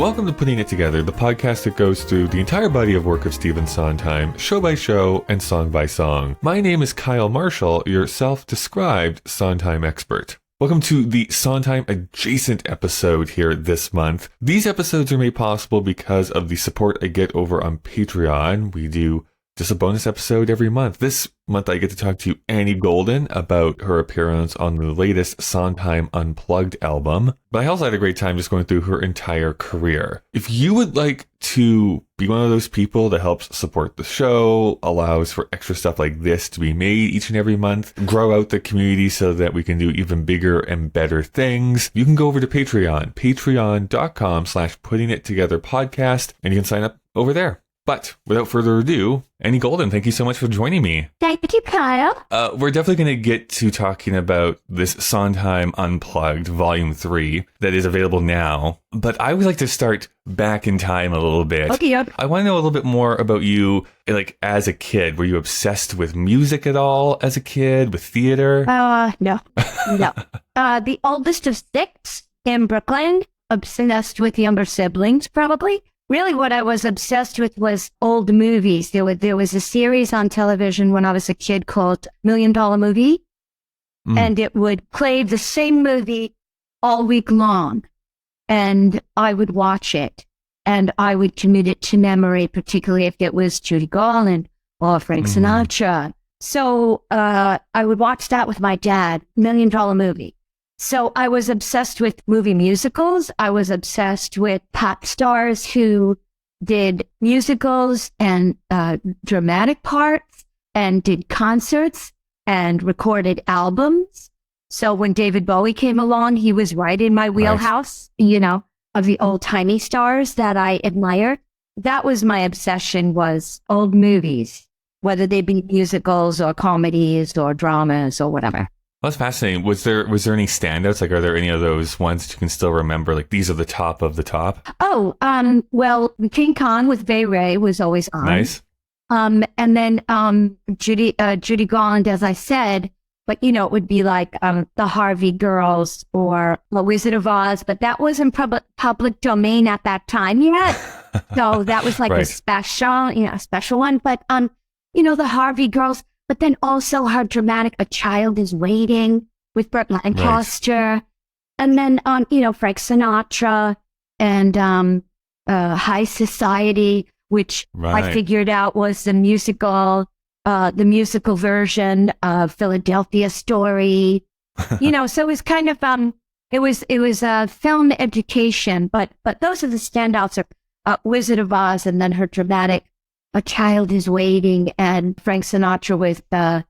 Welcome to Putting It Together, the podcast that goes through the entire body of work of Stephen Sondheim, show by show and song by song. My name is Kyle Marshall, your self-described Sondheim expert. Welcome to the Sondheim adjacent episode here this month. These episodes are made possible because of the support I get over on Patreon. We do just a bonus episode every month. This month I get to talk to Annie Golden about her appearance on the latest Sondheim Unplugged album. But I also had a great time just going through her entire career. If you would like to be one of those people that helps support the show, allows for extra stuff like this to be made each and every month, grow out the community so that we can do even bigger and better things, you can go over to Patreon, patreon.com/puttingittogetherpodcast, and you can sign up over there. But without further ado, Annie Golden, thank you so much for joining me. Thank you, Kyle. We're definitely going to get to talking about this Sondheim Unplugged Volume 3 that is available now. But I would like to start back in time a little bit. Okay. I want to know a little bit more about you, like as a kid. Were you obsessed with music at all as a kid, with theater? No. The oldest of six in Brooklyn, obsessed with younger siblings, probably. Really, what I was obsessed with was old movies. There was a series on television when I was a kid called $1 Million Movie, and it would play the same movie all week long, and I would watch it, and I would commit it to memory, particularly if it was Judy Garland or Frank Sinatra. So I would watch that with my dad, $1 Million Movie. So I was obsessed with movie musicals. I was obsessed with pop stars who did musicals and dramatic parts and did concerts and recorded albums. So when David Bowie came along, he was right in my wheelhouse, of the old-timey stars that I admired. That was my obsession, was old movies, whether they be musicals or comedies or dramas or whatever. That's fascinating. Was there any standouts? Like, are there any of those ones that you can still remember? Like, these are the top of the top? Well, King Kong with Bay Ray was always on. Nice. And then Judy Garland, as I said, but it would be like the Harvey Girls or The Wizard of Oz, but that wasn't public domain at that time yet. So that was like a special one. But the Harvey Girls. But then also her dramatic A Child is Waiting with Burt Lancaster. Right. And then, Frank Sinatra and High Society, which I figured out was the musical version of Philadelphia Story. So it was kind of, it was film education, but those are the standouts are Wizard of Oz and then her dramatic A Child is Waiting, and Frank Sinatra with, of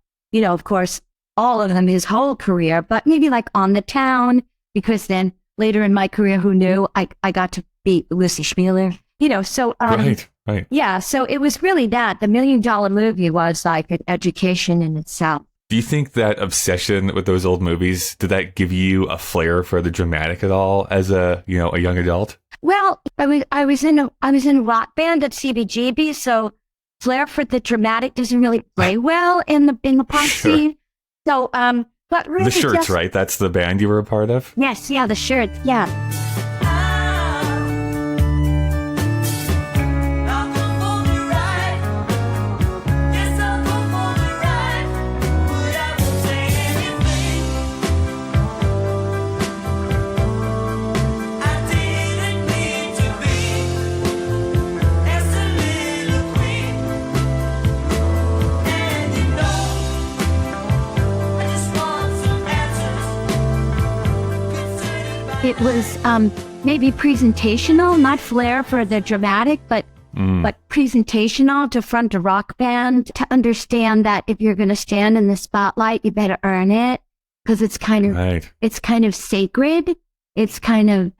course, all of them, his whole career, but maybe like On the Town, because then later in my career, who knew, I got to be Lucy Schmealer, so. Right. Yeah, so it was really that. The $1 Million Movie was like an education in itself. Do you think that obsession with those old movies, did that give you a flair for the dramatic at all as a young adult? Well, I was in a rock band at CBGB, so flair for the dramatic doesn't really play well in the punk scene. So, but really, the Shirts, right? That's the band you were a part of. Yes, yeah, the Shirts, yeah. It was maybe presentational, not flair for the dramatic, but presentational to front a rock band, to understand that if you're going to stand in the spotlight, you better earn it, because it's kind of sacred. It's kind of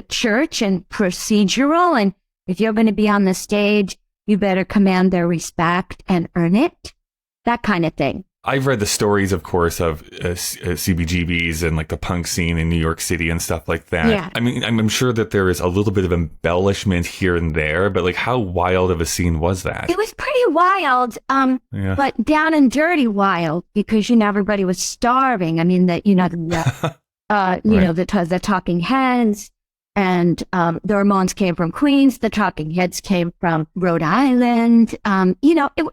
church and procedural, and if you're going to be on the stage, you better command their respect and earn it. That kind of thing. I've read the stories, of course, of CBGBs and like the punk scene in New York City and stuff like that. Yeah. I mean, I'm sure that there is a little bit of embellishment here and there, but like how wild of a scene was that? It was pretty wild, but down and dirty wild, because, everybody was starving. I mean, the Talking Heads And the Ramones came from Queens. The Talking Heads came from Rhode Island. It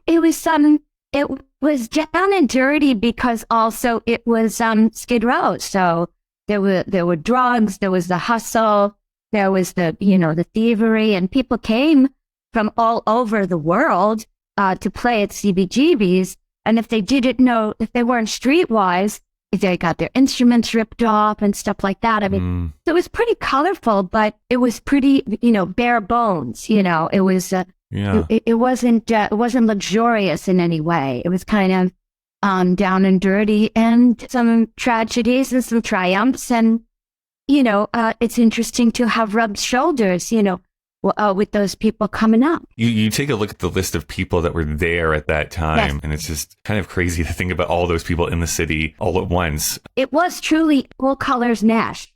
was down and dirty because also it was Skid Row. So there were drugs, there was the hustle, there was the thievery, and people came from all over the world to play at CBGB's. And if they weren't streetwise, they got their instruments ripped off and stuff like that. I mean, so it was pretty colorful, but it was pretty, bare bones. It was, it wasn't luxurious in any way. It was kind of down and dirty, and some tragedies and some triumphs. And, it's interesting to have rubbed shoulders, with those people coming up. You take a look at the list of people that were there at that time, yes. And it's just kind of crazy to think about all those people in the city all at once. It was truly all colors mashed,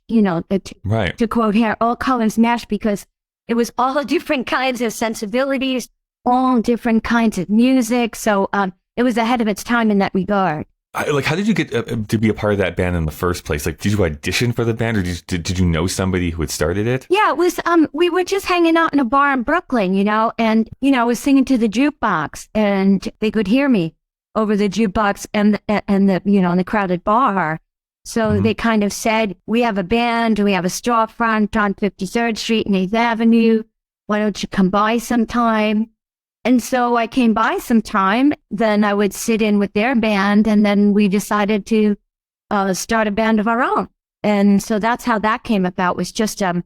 right. To quote here, all colors mashed, because it was all different kinds of sensibilities, all different kinds of music. So it was ahead of its time in that regard. How did you get to be a part of that band in the first place? Like, did you audition for the band, or did you know somebody who had started it? Yeah, it was, we were just hanging out in a bar in Brooklyn, and, I was singing to the jukebox, and they could hear me over the jukebox and the crowded bar. So they kind of said, we have a band, we have a storefront on 53rd Street and 8th Avenue. Why don't you come by sometime? And so I came by sometime, then I would sit in with their band, and then we decided to start a band of our own. And so that's how that came about, was just a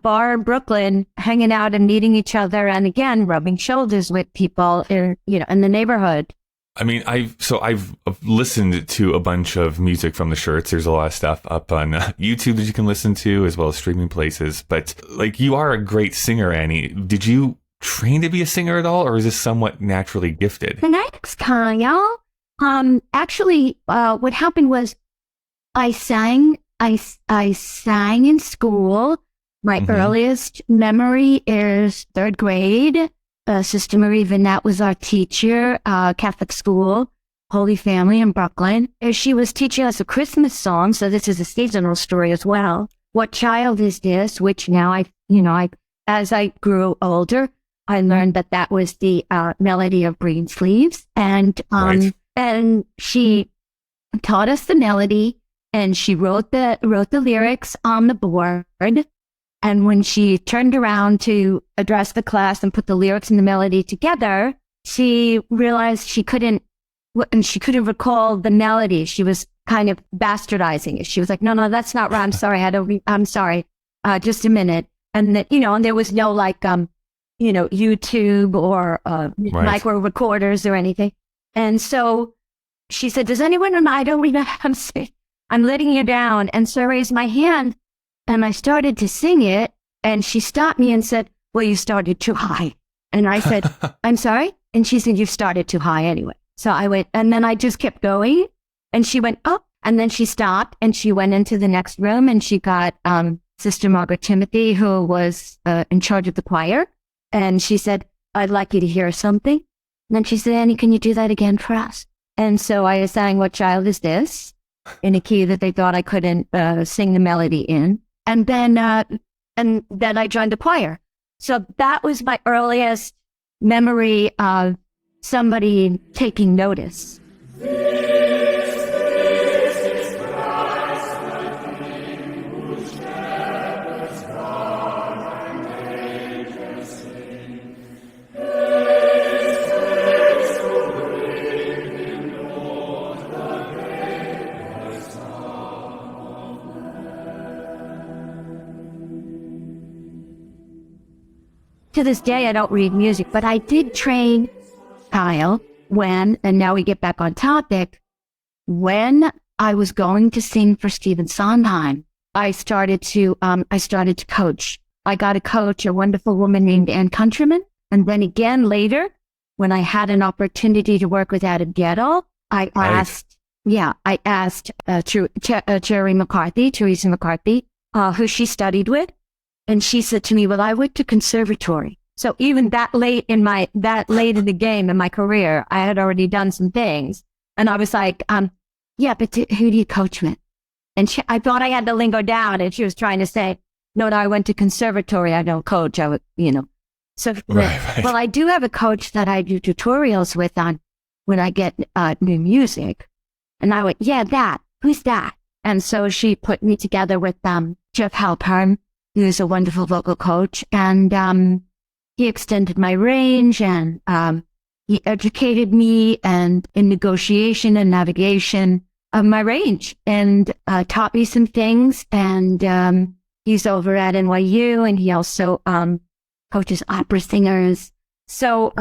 bar in Brooklyn, hanging out and meeting each other, and again, rubbing shoulders with people in the neighborhood. I mean, I've listened to a bunch of music from the Shirts. There's a lot of stuff up on YouTube that you can listen to, as well as streaming places. But you are a great singer, Annie. Did you train to be a singer at all, or is this somewhat naturally gifted? Thanks, Kyle. Actually, what happened was I sang in school. My earliest memory is third grade. Sister Marie Vinette was our teacher, Catholic school, Holy Family in Brooklyn. She was teaching us a Christmas song, so this is a seasonal story as well. What Child Is This? Which now as I grew older, I learned that was the melody of Green Sleeves, and right. And she taught us the melody, and she wrote the lyrics on the board. And when she turned around to address the class and put the lyrics and the melody together, she realized she couldn't recall the melody. She was kind of bastardizing it. She was like, "No, that's not right. I'm sorry. I'm sorry. Just a minute." And that, and there was no YouTube or right. micro recorders or anything. And so she said, "Does anyone know? I don't remember. I'm letting you down." And so I raised my hand and I started to sing it. And she stopped me and said, "Well, you started too high." And I said, "I'm sorry?" And she said, "You started too high anyway." So I went, and then I just kept going. And she went, "Oh," and then she stopped and she went into the next room, and she got Sister Margaret Timothy, who was in charge of the choir. And she said, "I'd like you to hear something." And then she said, "Annie, can you do that again for us?" And so I sang What Child Is This? in a key that they thought I couldn't sing the melody in. And then I joined the choir. So that was my earliest memory of somebody taking notice. To this day, I don't read music, but I did train Kyle and now we get back on topic, when I was going to sing for Stephen Sondheim, I started to coach. I got a coach, a wonderful woman named Ann Countryman. And then again later, when I had an opportunity to work with Adam Gettle, I asked Teresa McCarthy, who she studied with. And she said to me, "Well, I went to conservatory." So even that late in the game in my career, I had already done some things. And I was like, "Yeah, but who do you coach with?" And I thought I had the lingo down, and she was trying to say, no, I went to conservatory. I don't coach. I would, So, Right. well, I do have a coach that I do tutorials with on when I get new music. And I went, yeah, that. Who's that? And so she put me together with Jeff Halpern, who's a wonderful vocal coach. And he extended my range and he educated me and in negotiation and navigation of my range and taught me some things. And he's over at NYU and he also coaches opera singers. So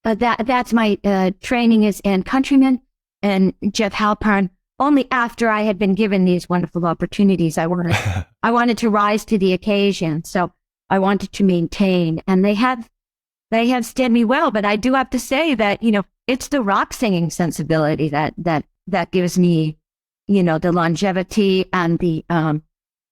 that's my training is in Countryman and Jeff Halpern. Only after I had been given these wonderful opportunities, I wanted to rise to the occasion. So I wanted to maintain, and they have stood me well. But I do have to say that it's the rock singing sensibility that gives me the longevity and the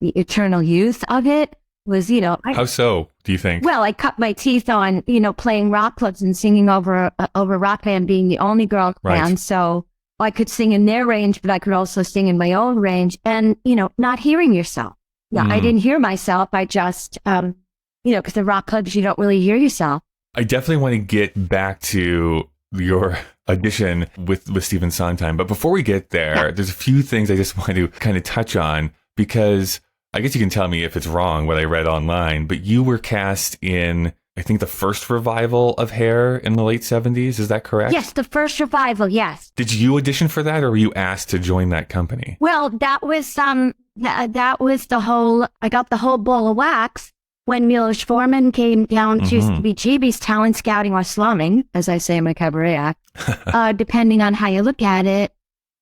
eternal youth of it. Was How so, do you think? Well, I cut my teeth on playing rock clubs and singing over rock band, being the only girl band. So I could sing in their range, but I could also sing in my own range. And not hearing yourself. Yeah, I didn't hear myself. I just because the rock clubs you don't really hear yourself. I definitely want to get back to your audition with Stephen Sondheim, but before we get there, there's a few things I just want to kind of touch on because. I guess you can tell me if it's wrong what I read online, but you were cast in, I think, the first revival of Hair in the late 70s. Is that correct? Yes, the first revival, yes. Did you audition for that or were you asked to join that company? Well, that was that was the whole, I got the whole ball of wax when Milos Forman came down to CBGB's talent scouting or slumming, as I say in my cabaret act, depending on how you look at it.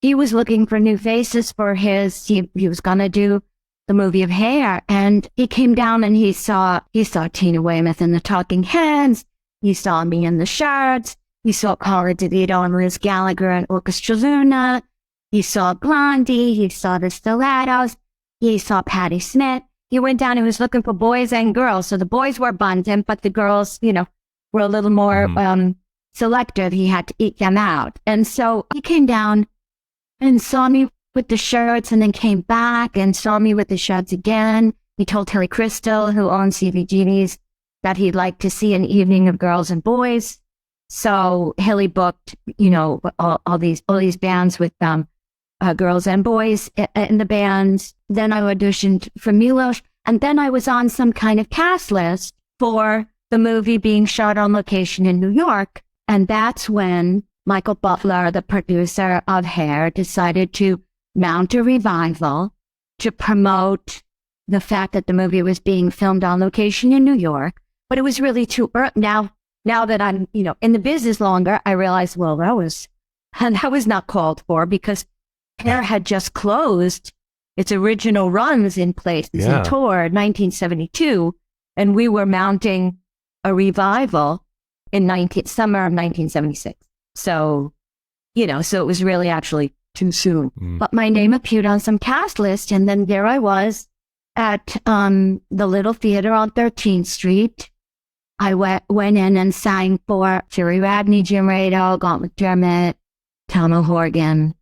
He was looking for new faces for he was going to do the movie of Hair, and he came down and he saw Tina Weymouth in the Talking Heads, he saw me in the Shards, he saw Cara DeVito and Liz Gallagher in Orchestra Luna, he saw Blondie, he saw the Stilettos, he saw Patti Smith. He went down and was looking for boys and girls, so the boys were abundant, but the girls, were a little more selective. He had to eke them out, and so he came down and saw me with the shirts and then came back and saw me with the shirts again. He told Hilly Crystal, who owns CBGB's, that he'd like to see an evening of girls and boys. So Hilly booked, all these bands with girls and boys in the bands. Then I auditioned for Milos, and then I was on some kind of cast list for the movie being shot on location in New York. And that's when Michael Butler, the producer of Hair, decided to mount a revival to promote the fact that the movie was being filmed on location in New York. But it was really too early. Now that I'm, in the business longer, I realized, well, that was not called for because Hair had just closed its original runs in places and toured 1972. And we were mounting a revival in summer of 1976. So, so it was really actually too soon. But my name appeared on some cast list, and then there I was at the Little Theater on 13th Street. I went in and sang for Jerry Radney, Jim Rado, Gaunt McDermott, Tom O'Horgan,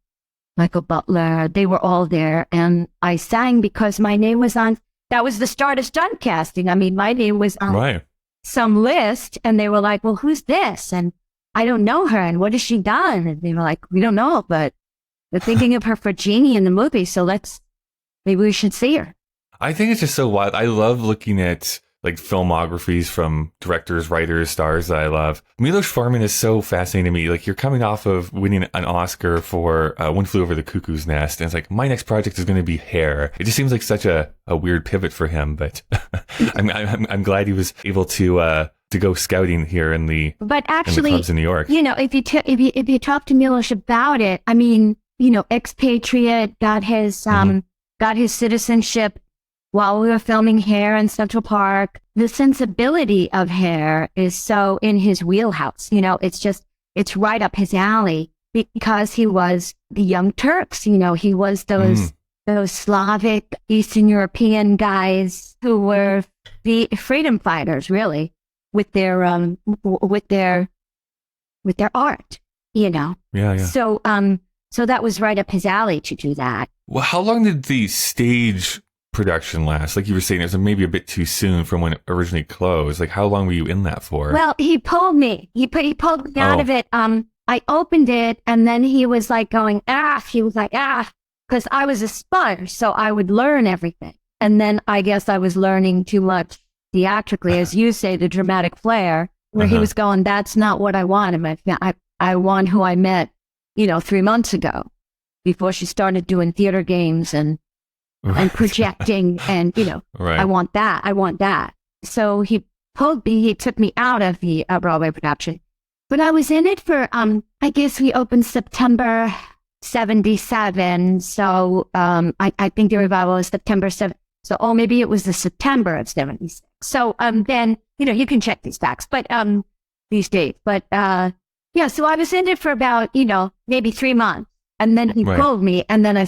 Michael Butler. They were all there, and I sang because my name was on. That was the start of stunt casting. I mean, my name was on some list, and they were like, "Well, who's this?" And I don't know her, and what has she done? And they were like, "We don't know, but we're thinking of her for Jeannie in the movie, so maybe we should see her." I think it's just so wild. I love looking at like filmographies from directors, writers, stars that I love. Milos Forman is so fascinating to me. Like, you're coming off of winning an Oscar for One Flew Over the Cuckoo's Nest, and it's like, my next project is going to be Hair. It just seems like such a weird pivot for him, but I'm glad he was able to go scouting here in the clubs in New York. If you talk to Milos about it, I mean, expatriate, got his citizenship while we were filming Hair in Central Park. The sensibility of Hair is so in his wheelhouse. It's right up his alley because he was the Young Turks. He was those Slavic Eastern European guys who were the freedom fighters, really, with their art. Yeah. So that was right up his alley to do that. Well, how long did the stage production last? Like you were saying, it was maybe a bit too soon from when it originally closed. Like, how long were you in that for? Well, he pulled me. He pulled me out of it. I opened it, and then he was like going, he was like, because I was a sponge, so I would learn everything. And then I guess I was learning too much theatrically, as you say, the dramatic flair, where he was going, that's not what I want. I want who I met, 3 months ago, before she started doing theater games and projecting, and, Right. I want that. So he took me out of the Broadway production. But I was in it for, I guess we opened September 77. So I think the revival was September 7th. So, maybe it was the September of 76. So then, you can check these facts, but these dates. But yeah, so I was in it for about, maybe 3 months. And then he pulled me, and then I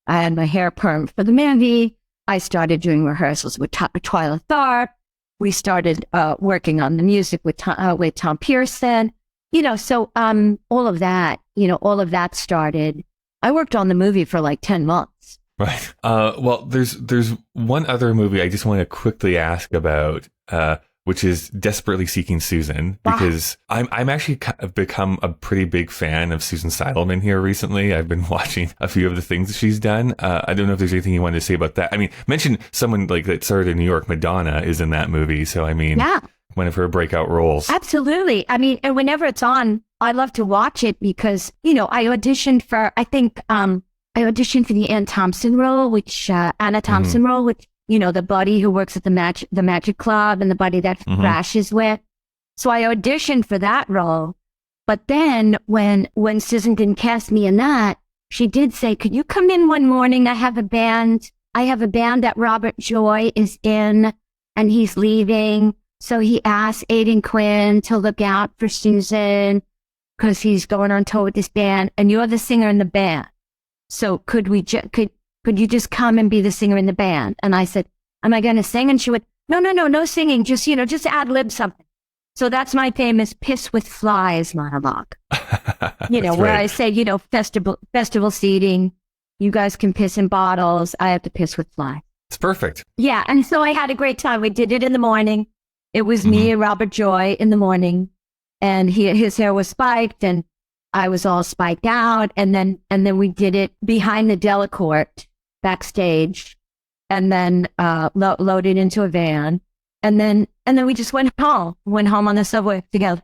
had my hair permed for the movie. I started doing rehearsals with Twyla Tharp. We started working on the music with Tom Pearson, so all of that started. I worked on the movie for like 10 months. Right. Well, there's one other movie I just want to quickly ask about, which is Desperately Seeking Susan, because I'm actually become a pretty big fan of Susan Seidelman here recently. I've been watching a few of the things that she's done. I don't know if there's anything you wanted to say about that. I mean, mention someone like that started in New York. Madonna is in that movie. So, I mean, one of her breakout roles. Absolutely. I mean, and whenever it's on, I love to watch it because, I auditioned for, I auditioned for the Anna Thompson role, which the buddy who works at the Magic Club and the buddy that crashes with. So I auditioned for that role. But then when Susan didn't cast me in that, she did say, could you come in one morning? I have a band that Robert Joy is in, and he's leaving. So he asked Aidan Quinn to look out for Susan because he's going on tour with this band, and you're the singer in the band. So could you just come and be the singer in the band? And I said, am I going to sing? And she went, no singing. Just, just ad lib something. So that's my famous piss with flies monologue, where I say, festival seating, you guys can piss in bottles. I have to piss with flies. It's perfect. Yeah. And so I had a great time. We did it in the morning. It was me and Robert Joy in the morning, and his hair was spiked and I was all spiked out. And then we did it behind the Delacorte backstage, and then loaded into a van. And then we just went home on the subway together.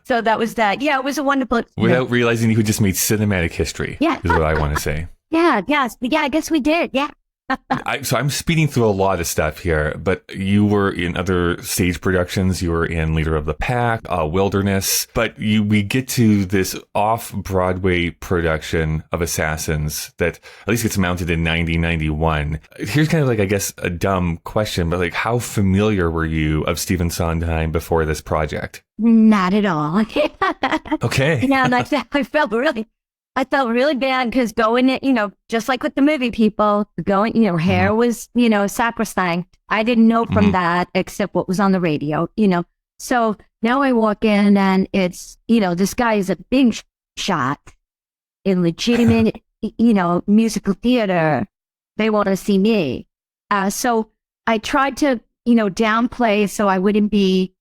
So that was that. Yeah, it was a wonderful experience. Without realizing you had just made cinematic history, is what I want to say. Yeah, I guess we did, yeah. So I'm speeding through a lot of stuff here, but you were in other stage productions. You were in Leader of the Pack, Wilderness, but we get to this off-Broadway production of Assassins that at least gets mounted in 1991. Here's kind of like, I guess, a dumb question, but like, how familiar were you of Stephen Sondheim before this project? Not at all. Okay. Yeah, and I felt really bad because going in, just like with the movie people, hair was, sacrosanct. I didn't know from that except what was on the radio, So now I walk in and it's, this guy is a big shot in legitimate, musical theater. They want to see me. So I tried to, downplay so I wouldn't be,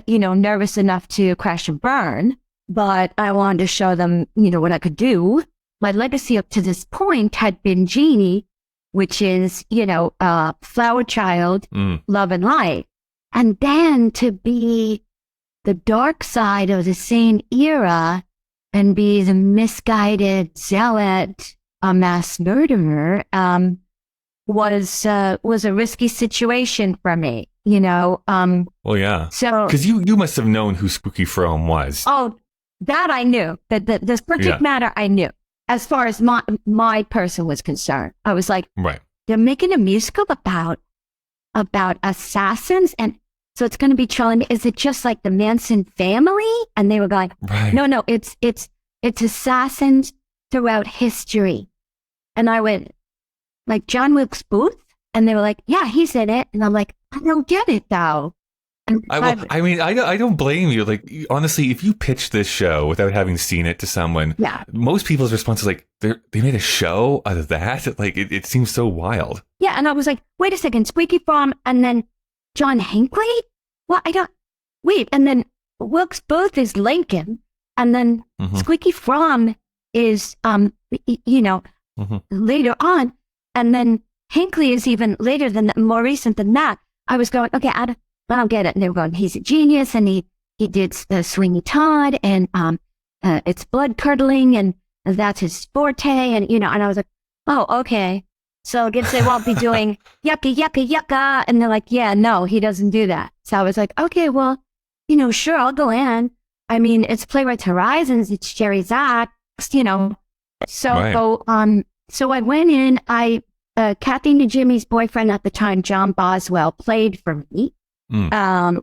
nervous enough to crash and burn. But I wanted to show them, what I could do. My legacy up to this point had been Jeannie, which is, Flower Child, Love and Light. And then to be the dark side of the same era and be the misguided zealot, a mass murderer, was a risky situation for me, Well, yeah. So, because you must have known who Spooky Frome was. Oh, that I knew. That the subject matter I knew. As far as my person was concerned, I was like, right. They're making a musical about assassins, and so it's going to be Charlie. Is it just like the Manson family? And they were going, right. No, it's assassins throughout history. And I went, like John Wilkes Booth, and they were like, yeah, he's in it, and I'm like, I don't get it though. I mean, I don't blame you. Like, honestly, if you pitch this show without having seen it to someone, Yeah. most people's response is like, they made a show out of that? Like, it seems so wild. Yeah, and I was like, wait a second, Squeaky Farm and then John Hinckley? Well, wait, and then Wilkes Booth is Lincoln, and then Squeaky Farm is, later on, and then Hinckley is even later than that, more recent than that. I was going, okay, I don't get it. And they were going, he's a genius, and he did Sweeney Todd, and it's blood curdling, and that's his forte, and and I was like, oh, okay. So I guess they won't be doing yucka, yucka, yucka. And they're like, yeah, no, he doesn't do that. So I was like, okay, well, sure, I'll go in. I mean, it's Playwrights Horizons, it's Jerry Zaks, So, Right. So I went in, Kathy Najimy's boyfriend at the time, John Boswell, played for me,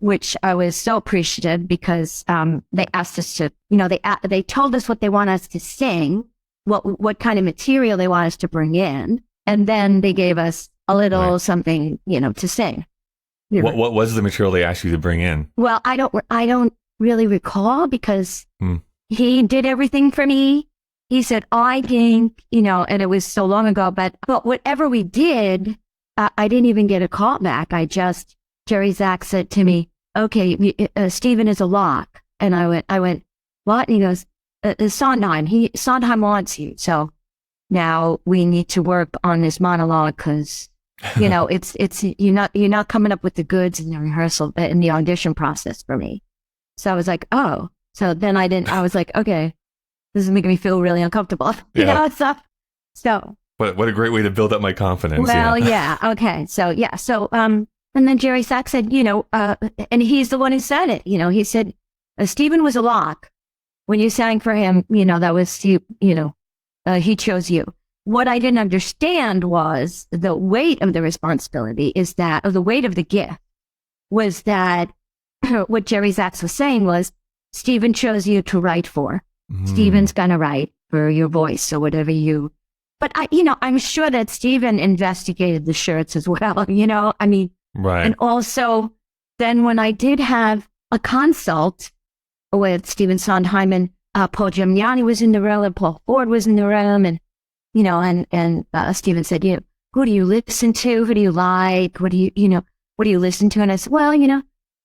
which I was so appreciative because they asked us to, they told us what they want us to sing, what kind of material they want us to bring in. And then they gave us a little something, to sing. What was the material they asked you to bring in? Well, I don't really recall because he did everything for me. He said, I think, and it was so long ago, but whatever we did, I didn't even get a call back. Jerry Zaks said to me, okay, Stephen is a lock. And I went, what? And he goes, Sondheim wants you. So now we need to work on this monologue because, it's you're not coming up with the goods in the rehearsal, in the audition process for me. So I was like, oh. So then I was like, okay, this is making me feel really uncomfortable. Yeah. So. What a great way to build up my confidence. Well, yeah. Okay. So, yeah. So, and then Jerry Zaks said, and he's the one who said it, he said, Stephen was a lock. When you sang for him, that was, he chose you. What I didn't understand was the weight of the responsibility or the weight of the gift was that what Jerry Zaks was saying was, Stephen chose you to write for. Stephen's going to write for your voice or whatever but I'm sure that Stephen investigated the shirts as well, I mean, right. And also then when I did have a consult with Stephen Sondheim and Paul Giamatti was in the room and Paul Ford was in the room and, Stephen said, who do you listen to? Who do you like? What do you listen to? And I said, well,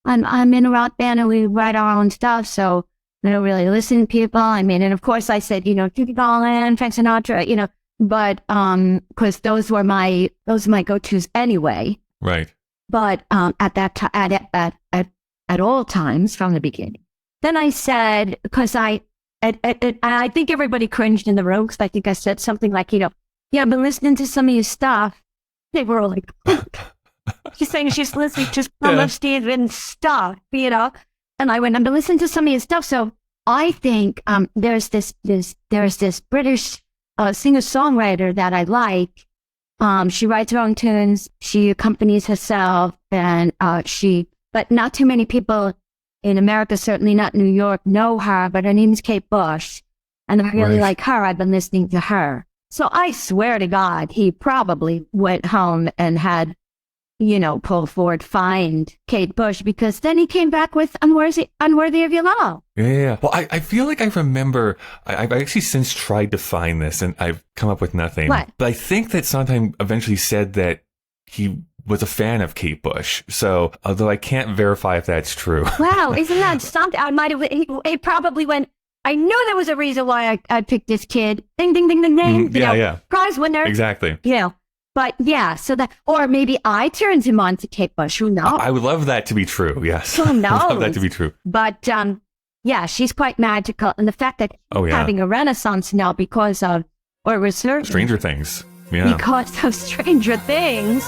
I'm in a rock band and we write our own stuff. So I don't really listen to people. I mean, and of course I said, Judy Garland, Frank Sinatra, but, cause those were my go-tos anyway. Right. But, at that time, at all times from the beginning. Then I said, cause I think everybody cringed in the room because I think I said something like, yeah, I've been listening to some of your stuff. They were all like, she's saying she's listening to some of Stephen's stuff, And I went, I've been listening to some of your stuff. So I think there's this British singer-songwriter that I like. She writes her own tunes. She accompanies herself, and but not too many people in America, certainly not New York, know her. But her name is Kate Bush, and I really like her. I've been listening to her. So I swear to God, he probably went home and had, Paul Ford find Kate Bush because then he came back with Unworthy of Your Love. Yeah. Well, I feel like I remember, I've actually since tried to find this and I've come up with nothing. What? But I think that Sondheim eventually said that he was a fan of Kate Bush. So, although I can't verify if that's true. Wow, isn't that something? He probably went, I knew there was a reason why I picked this kid. Ding, ding, ding, ding, ding. Yeah. Prize winner. Exactly. But yeah, so that, or maybe I turned him on to Kate Bush. Who knows? I would love that to be true. Yes. Who knows? I would love that to be true. But yeah, she's quite magical. And the fact that she's having a renaissance now because of, or resurgence. Stranger Things. Yeah. Because of Stranger Things.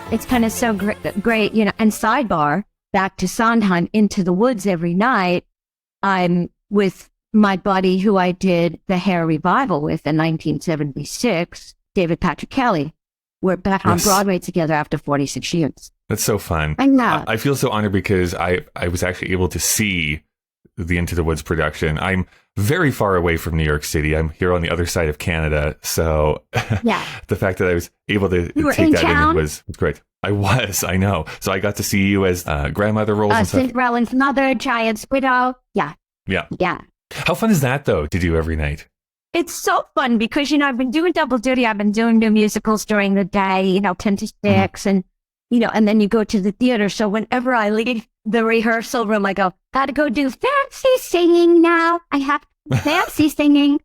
It's kind of so great, and sidebar, back to Sondheim, Into the Woods every night. I'm with my buddy who I did the Hair Revival with in 1976, David Patrick Kelly. We're back on Broadway together after 46 years. That's so fun. I know. I feel so honored because I was actually able to see the Into the Woods production. I'm very far away from New York City. I'm here on the other side of Canada. So the fact that I was able to take that in was great. I know. So I got to see you as grandmother roles and stuff. Cinderella's mother, Giant's widow. Yeah. How fun is that, though, to do every night? It's so fun because, I've been doing double duty. I've been doing new musicals during the day, 10 to 6. And, and then you go to the theater. So whenever I leave the rehearsal room, I go, gotta go do fancy singing now. I have fancy singing,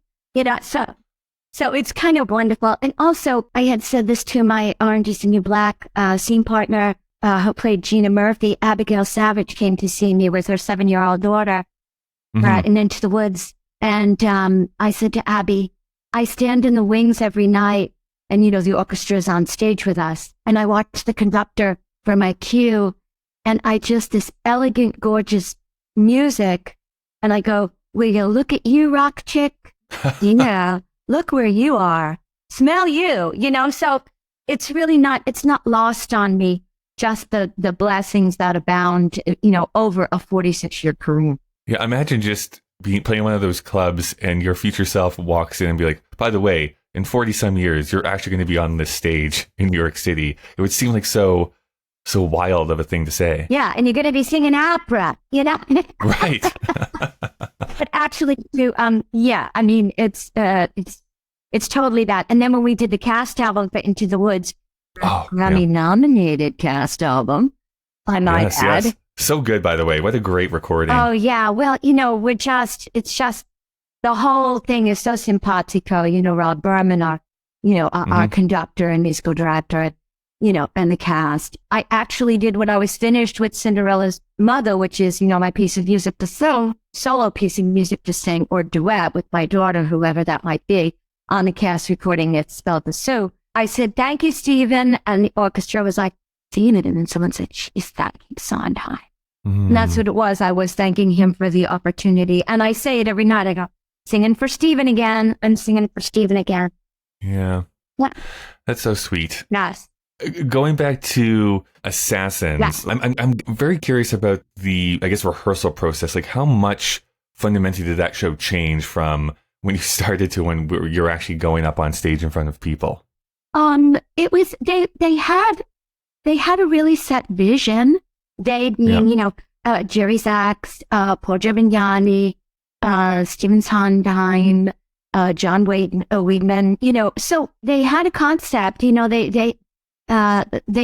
So it's kind of wonderful. And also, I had said this to my Orange is the New Black scene partner who played Gina Murphy. Abigail Savage came to see me with her 7-year-old daughter in Into the Woods. And I said to Abby, I stand in the wings every night and, the orchestra is on stage with us. And I watch the conductor for my cue and this elegant, gorgeous music. And I go, will you look at you, rock chick? Look where you are. Smell you, So it's really it's not lost on me, just the blessings that abound, over a 46-year career. Yeah, imagine just playing one of those clubs and your future self walks in and be like, by the way, in 40-some years, you're actually going to be on this stage in New York City. It would seem like so wild of a thing to say. Yeah, and you're going to be singing opera, Right. But actually, it's totally that. And then when we did the cast album for Into the Woods, Grammy-nominated cast album, I might add. Yes. So good, by the way. What a great recording. Oh, yeah. Well, it's just, the whole thing is so simpatico. Rob Berman, our conductor and musical director, and the cast. I actually did when I was finished with Cinderella's Mother, which is, my piece of music to sing, solo piece of music to sing or duet with my daughter, whoever that might be, on the cast recording. It's spelled the Sue. I said, thank you, Stephen. And the orchestra was like, Stephen. And then someone said, she's thanking Sondheim. And that's what it was. I was thanking him for the opportunity. And I say it every night. I go, singing for Stephen again and singing for Stephen again. Yeah. That's so sweet. Yes. Going back to Assassins, I'm very curious about the, rehearsal process. Like, how much fundamentally did that show change from when you started to when you're actually going up on stage in front of people? It was, they had a really set vision. Jerry Zaks, Paul Giovanni, Stephen Sondheim, John Weidman, so they had a concept, they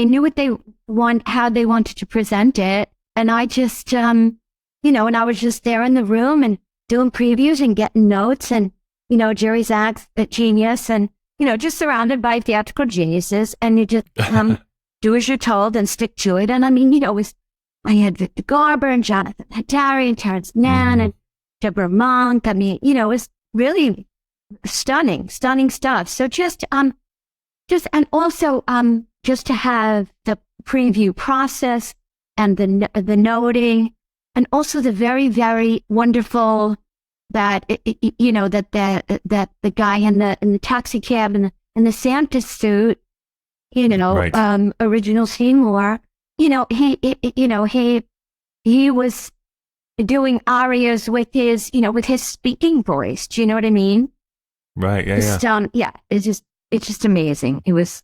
knew what they how they wanted to present it. And I just, and I was just there in the room and doing previews and getting notes and, Jerry Zaks, a genius, and, just surrounded by theatrical geniuses. And you just do as you're told and stick to it. And I had Victor Garber and Jonathan Hattari and Terrence Mann and Deborah Monk. It was really stunning stuff. So just to have the preview process and the noting, and also the very, very wonderful that that the guy in the taxi cab and the Santa suit, original Seymour, he was doing arias with his speaking voice. Do you know what I mean? Right. Yeah. It's just amazing. It was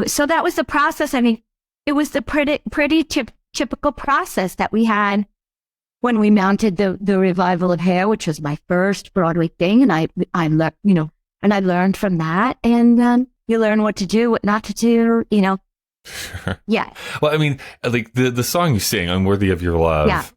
so that was the process. It was the pretty typical process that we had when we mounted the revival of Hair, which was my first Broadway thing. And I learned from that, and you learn what to do, what not to do, Sure. Yeah. Well, like the song you sing, "Unworthy of Your Love,"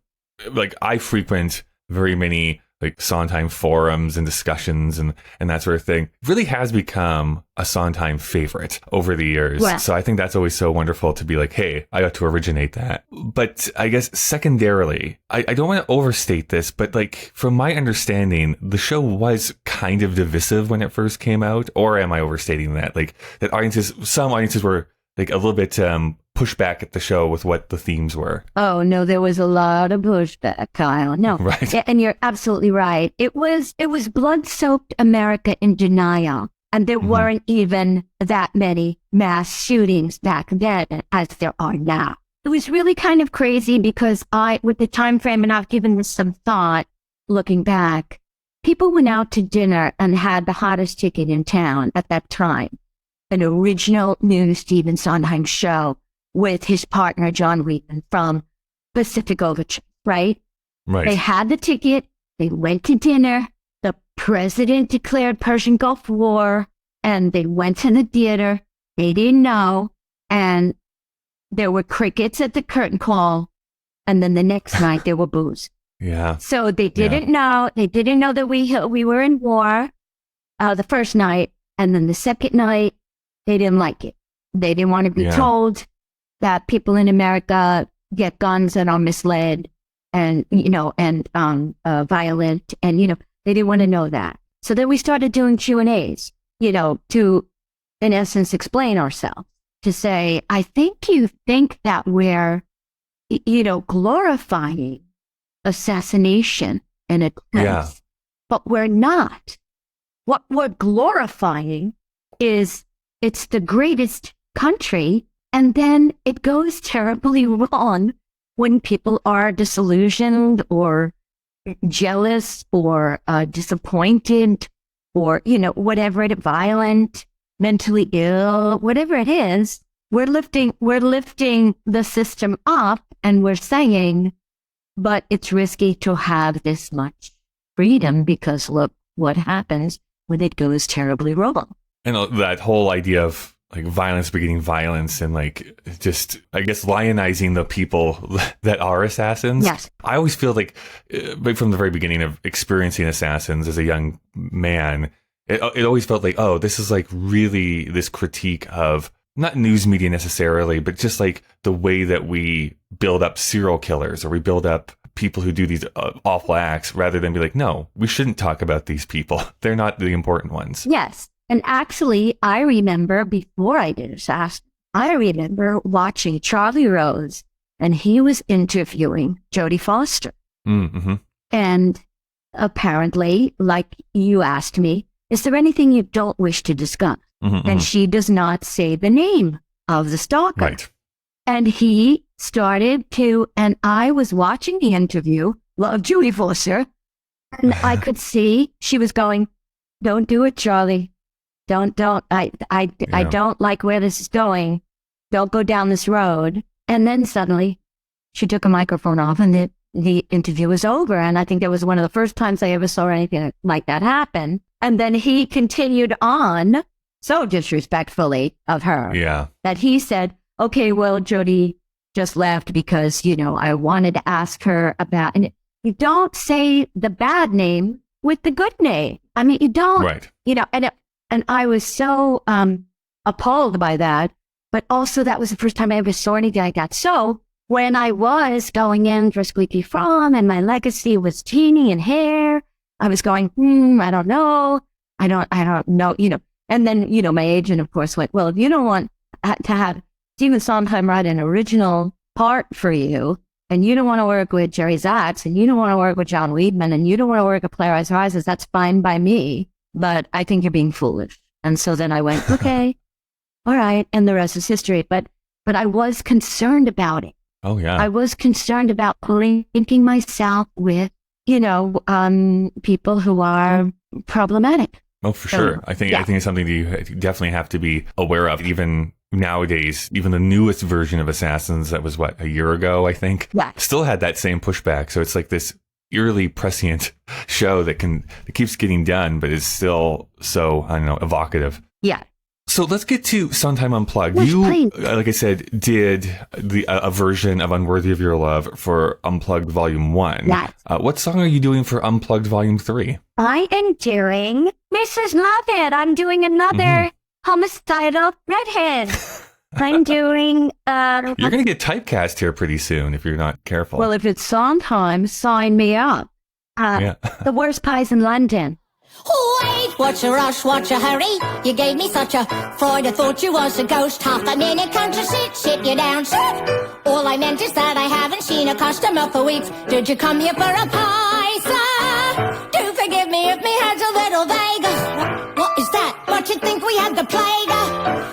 like I frequent very many like Sondheim forums and discussions and that sort of thing. It really has become a Sondheim favorite over the years. Yeah. So I think that's always so wonderful to be like, hey, I got to originate that. But I guess secondarily, I don't want to overstate this, but like from my understanding, the show was kind of divisive when it first came out. Or am I overstating that? Like that some audiences were like a little bit pushback at the show with what the themes were? Oh, no, there was a lot of pushback, Kyle. No. Right. And you're absolutely right. It was blood-soaked America in denial. And there weren't even that many mass shootings back then as there are now. It was really kind of crazy because with the time frame, and I've given this some thought looking back, people went out to dinner and had the hottest ticket in town at that time, an original new Stephen Sondheim show with his partner, John Wheaton from Pacific Overture, right? Right. They had the ticket. They went to dinner. The president declared Persian Gulf War, and they went to the theater. They didn't know, and there were crickets at the curtain call, and then the next night there were boos. Yeah. So they didn't know. They didn't know that we were in war the first night, and then the second night they didn't like it. They didn't want to be told that people in America get guns and are misled and violent, and they didn't want to know that. So then we started doing Q&As, to in essence explain ourselves, to say, I think you think that we're glorifying assassination in a place, but we're not. What we're glorifying is it's the greatest country, and then it goes terribly wrong when people are disillusioned or jealous or disappointed or whatever it, violent, mentally ill, whatever it is. We're lifting the system up, and we're saying, but it's risky to have this much freedom because look what happens when it goes terribly wrong. And that whole idea of like violence begetting violence, and like just, I guess, lionizing the people that are assassins. Yes. I always feel like right from the very beginning of experiencing assassins as a young man, it always felt like, oh, this is like really this critique of not news media necessarily, but just like the way that we build up serial killers or we build up people who do these awful acts, rather than be like, no, we shouldn't talk about these people. They're not the important ones. Yes. And actually, I remember before I did Assassin, I remember watching Charlie Rose, and he was interviewing Jodie Foster. Mm-hmm. And apparently, like you asked me, is there anything you don't wish to discuss? Mm-hmm. And she does not say the name of the stalker. Right. And he started to, and I was watching the interview of Jodie Foster, and I could see she was going, don't do it, Charlie. Don't. I don't like where this is going. Don't go down this road. And then suddenly she took a microphone off, and the interview was over. And I think that was one of the first times I ever saw anything like that happen. And then he continued on so disrespectfully of her that he said, okay, well, Jodie just left because, I wanted to ask her about, and you don't say the bad name with the good name. I mean, you don't, right. And I was so appalled by that, but also that was the first time I ever saw anything like that. So when I was going in for Squeaky Fromm and my legacy was teeny and hair, I was going, I don't know. I don't know, And then, my agent, of course, went, well, if you don't want to have Stephen Sondheim write an original part for you, and you don't want to work with Jerry Zatz, and you don't want to work with John Weidman, and you don't want to work with Playwrights Rises, that's fine by me. But I think you're being foolish. And so then I went, okay, all right. And the rest is history. But I was concerned about it. Oh, yeah. I was concerned about linking myself with, people who are problematic. Oh, for sure. I think it's something that you definitely have to be aware of. Even nowadays, even the newest version of Assassins that was, a year ago, I think, still had that same pushback. So it's like this eerily prescient show that keeps getting done, but is still so, I don't know, evocative. Yeah. So let's get to Sondheim Unplugged. Yes, you, please. like I said, did a version of Unworthy of Your Love for Unplugged Volume 1. Yes. What song are you doing for Unplugged Volume 3? I am doing Mrs. Lovett. I'm doing another homicidal redhead. I'm doing... You're going to get typecast here pretty soon if you're not careful. Well, if it's Sondheim, sign me up. The worst pies in London. Wait What's a rush, what's a hurry? You gave me such a fright, I thought you was a ghost. Half a minute, come to sit you down, sit. All I meant is that I haven't seen a customer for weeks. Did you come here for a pie, sir? Do forgive me if me head's a little vague. What is that? What you think we had the plague?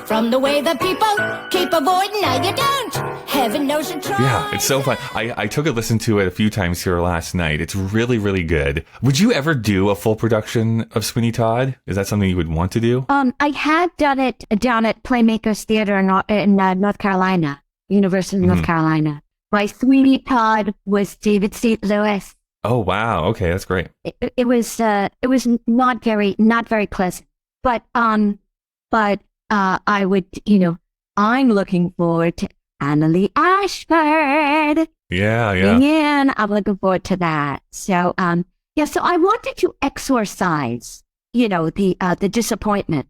From the way that people keep avoiding, now you don't. Heaven knows you try. Yeah, it's so fun. I took a listen to it a few times here last night. It's really, really good. Would you ever do a full production of Sweeney Todd? Is that something you would want to do? I had done it down at Playmakers Theater in North Carolina, University of North Carolina. My Sweeney Todd was David St. Louis. Oh, wow. Okay, that's great. It was not very pleasant, but I would, I'm looking forward to Annalie Ashford. Yeah. Again, I'm looking forward to that. So, so I wanted to exorcise, the disappointment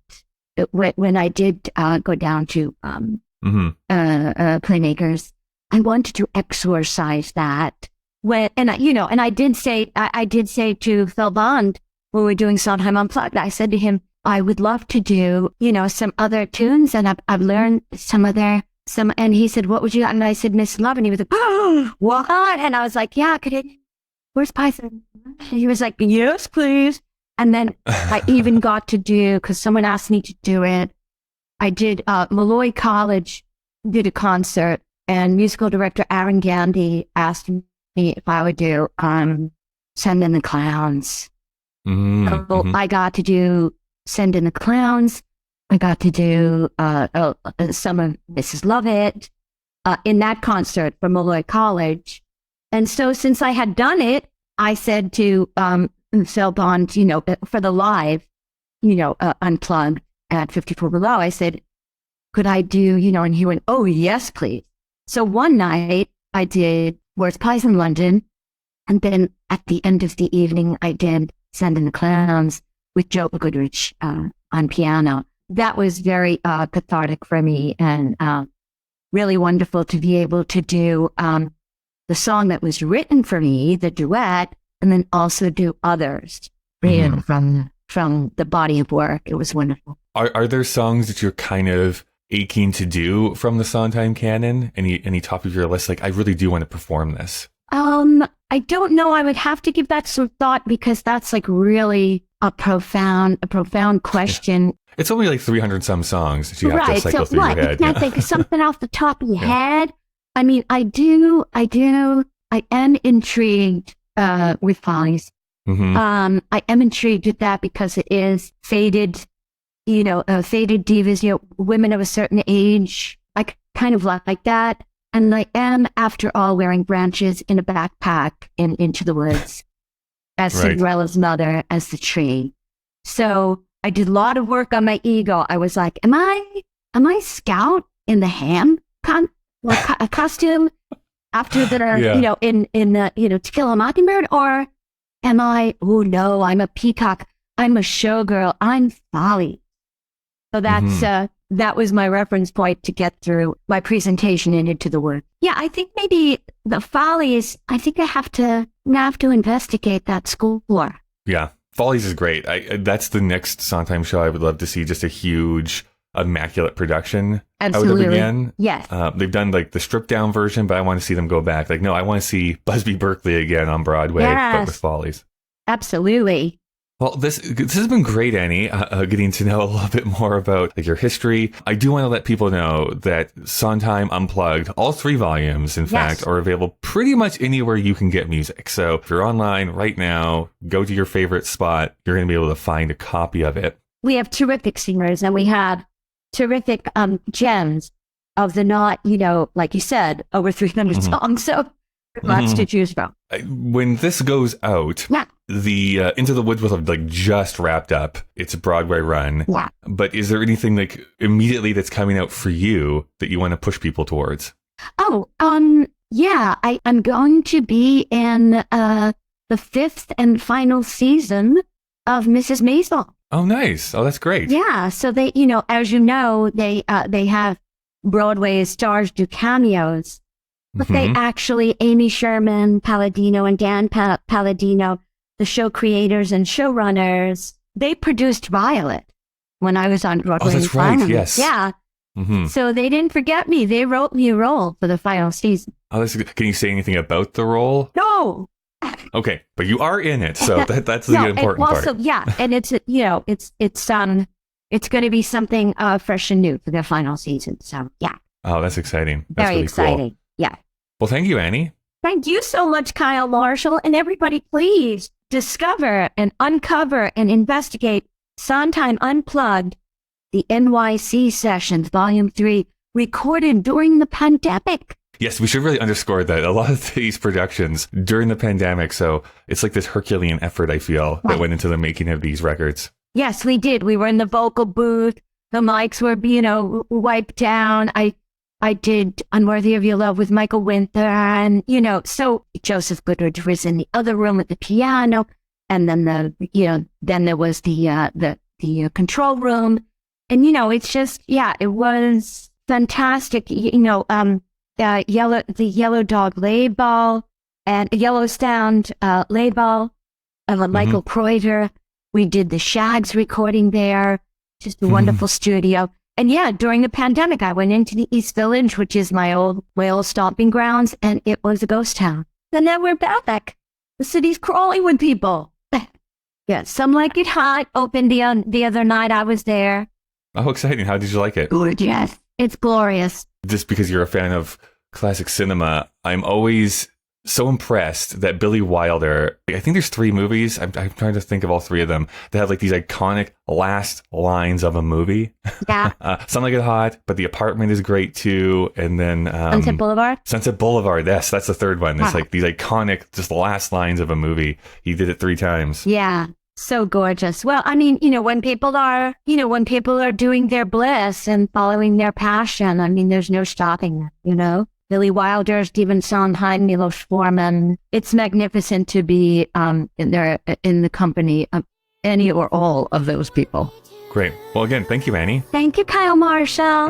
when I did go down to Playmakers. I wanted to exorcise that. And I did say to Phil Bond when we were doing Sondheim Unplugged, I said to him, I would love to do, some other tunes, and I've learned and he said, what would you, and I said, Miss Love, and he was like, oh, what? And I was like, yeah, where's Python? And he was like, yes, please. And then I even got to do, because someone asked me to do it, I did, Malloy College did a concert, and musical director Aaron Gandy asked me if I would do, Send in the Clowns. So I got to do Send in the Clowns. I got to do some of Mrs. Lovett in that concert from Malloy College. And so since I had done it, I said to Phil Bond, for the live, Unplugged at 54 Below, I said, could I do, and he went, oh, yes, please. So one night I did Where's Pies in London? And then at the end of the evening, I did Send in the Clowns with Joe Goodrich on piano. That was very cathartic for me, and really wonderful to be able to do the song that was written for me, the duet, and then also do others from the body of work. It was wonderful. Are there songs that you're kind of aching to do from the Sondheim canon? Any top of your list? Like, I really do want to perform this. I don't know. I would have to give that some thought, because that's like really a profound question. It's only like 300 some songs that you have to cycle through your head. You can't think of something off the top of your head. I mean, I am intrigued with Follies. I am intrigued with that because it is faded, faded divas, women of a certain age. I kind of like that. And I am, after all, wearing branches in a backpack in Into the Woods as Cinderella's mother, as the tree. So I did a lot of work on my ego. I was like, am I Scout in the ham costume after the, in To Kill a Mockingbird? Or am I, oh no, I'm a peacock. I'm a showgirl. I'm Folly. So that's, that was my reference point to get through my presentation and Into the Woods. Yeah, I think maybe the Follies, I think I have to investigate that score. Yeah, Follies is great. That's the next Sondheim show I would love to see, just a huge, immaculate production. Absolutely. Out of it again. Yes. They've done like the stripped down version, but I want to see them go back. Like, no, I want to see Busby Berkeley again on Broadway, but with Follies. Absolutely. Well, this has been great, Annie, getting to know a little bit more about your history. I do want to let people know that Sondheim Unplugged, all 3 volumes, in fact, are available pretty much anywhere you can get music. So if you're online right now, go to your favorite spot. You're going to be able to find a copy of it. We have terrific singers, and we have terrific gems of the not, like you said, over 300 songs. So lots to choose from. When this goes out, the Into the Woods will have like just wrapped up its Broadway run. Yeah. But is there anything like immediately that's coming out for you that you want to push people towards? Oh, yeah, I'm going to be in the 5th and final season of Mrs. Maisel. Oh, nice. Oh, that's great. Yeah. So they, as you know, they have Broadway stars do cameos. But they actually, Amy Sherman Palladino and Dan Palladino, the show creators and showrunners, they produced Violet when I was on Broadway. Oh, that's right. Yes. Yeah. Mm-hmm. So they didn't forget me. They wrote me a role for the final season. Oh, that's good. Can you say anything about the role? No. Okay, but you are in it, so that's the important part. Yeah, and it's it's going to be something fresh and new for the final season. So yeah. Oh, that's exciting. That's very really exciting. Cool. Yeah. Well, thank you, Annie. Thank you so much, Kyle Marshall, and everybody. Please discover and uncover and investigate Sondheim Unplugged, the NYC Sessions, Volume 3, recorded during the pandemic. Yes, we should really underscore that a lot of these productions during the pandemic, so it's like this Herculean effort, I feel, that went into the making of these records. Yes, we did. We were in the vocal booth. The mics were, wiped down. I did Unworthy of Your Love with Michael Winther, and, so Joseph Goodrich was in the other room at the piano, and then then there was the control room, and, it's just, it was fantastic, the Yellow Dog label and Yellow Sound label of Michael Kreuter. We did the Shags recording there, just a wonderful studio. And during the pandemic, I went into the East Village, which is my old stomping grounds, and it was a ghost town. And then we're back. The city's crawling with people. Some Like It Hot opened the other night I was there. Oh, exciting. How did you like it? Gorgeous. It's glorious. Just because you're a fan of classic cinema, I'm always so impressed that Billy Wilder, I think there's 3 movies, I'm trying to think of all 3 of them, that have like these iconic last lines of a movie. Yeah. Some Like It Hot, but The Apartment is great too. And then Sunset Boulevard? Sunset Boulevard, yes, that's the 3rd one. It's like these iconic, just last lines of a movie. He did it 3 times. Yeah. So gorgeous. Well, I mean, when people are doing their bliss and following their passion, I mean, there's no stopping them, Billy Wilder, Stephen Sondheim, Milos Forman. It's magnificent to be in the company of any or all of those people. Great. Well, again, thank you, Annie. Thank you, Kyle Marshall.